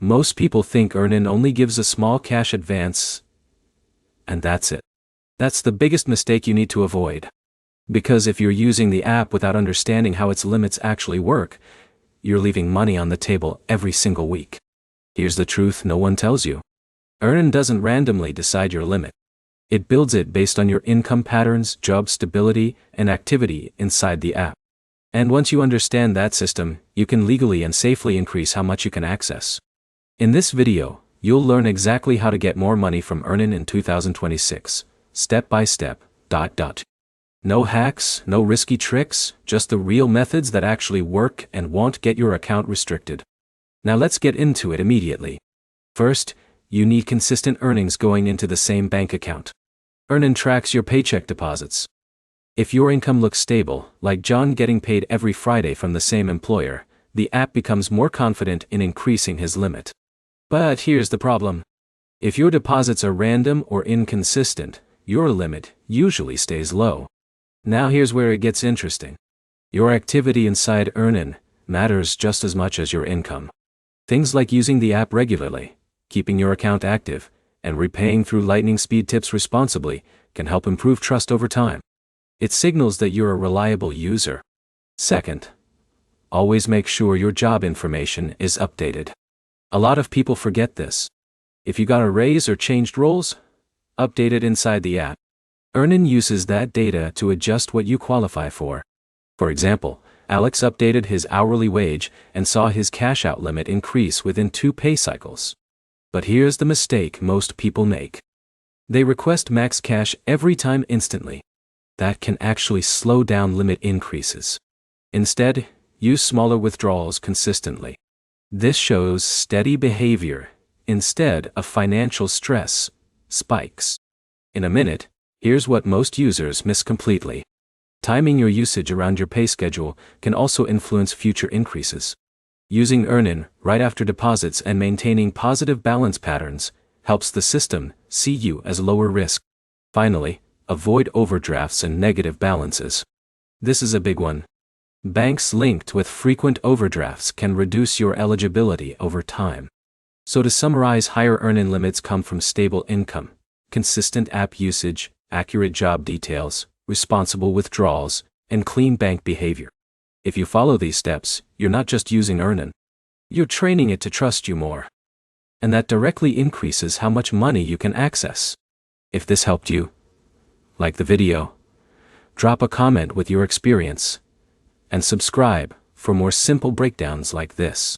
Most people think Earnin only gives a small cash advance, and that's it. That's the biggest mistake you need to avoid. Because if you're using the app without understanding how its limits actually work, you're leaving money on the table every single week. Here's the truth no one tells you. Earnin doesn't randomly decide your limit. It builds it based on your income patterns, job stability, and activity inside the app. And once you understand that system, you can legally and safely increase how much you can access. In this video, you'll learn exactly how to get more money from Earnin in 2026, step by step. No hacks, no risky tricks, just the real methods that actually work and won't get your account restricted. Now let's get into it immediately. First, you need consistent earnings going into the same bank account. Earnin tracks your paycheck deposits. If your income looks stable, like John getting paid every Friday from the same employer, the app becomes more confident in increasing his limit. But here's the problem. If your deposits are random or inconsistent, your limit usually stays low. Now here's where it gets interesting. Your activity inside Earnin matters just as much as your income. Things like using the app regularly, keeping your account active, and repaying through lightning speed tips responsibly can help improve trust over time. It signals that you're a reliable user. Second, always make sure your job information is updated. A lot of people forget this. If you got a raise or changed roles, update it inside the app. Earnin uses that data to adjust what you qualify for. For example, Alex updated his hourly wage and saw his cash out limit increase within 2 pay cycles. But here's the mistake most people make. They request max cash every time instantly. That can actually slow down limit increases. Instead, use smaller withdrawals consistently. This shows steady behavior instead of financial stress spikes. In a minute, here's what most users miss completely. Timing your usage around your pay schedule can also influence future increases. Using Earnin right after deposits and maintaining positive balance patterns helps the system see you as lower risk. Finally, avoid overdrafts and negative balances. This is a big one. Banks linked with frequent overdrafts can reduce your eligibility over time. So to summarize, higher Earnin limits come from stable income, consistent app usage, accurate job details, responsible withdrawals, and clean bank behavior. If you follow these steps, you're not just using Earnin. You're training it to trust you more. And that directly increases how much money you can access. If this helped you, like the video, drop a comment with your experience, and subscribe for more simple breakdowns like this.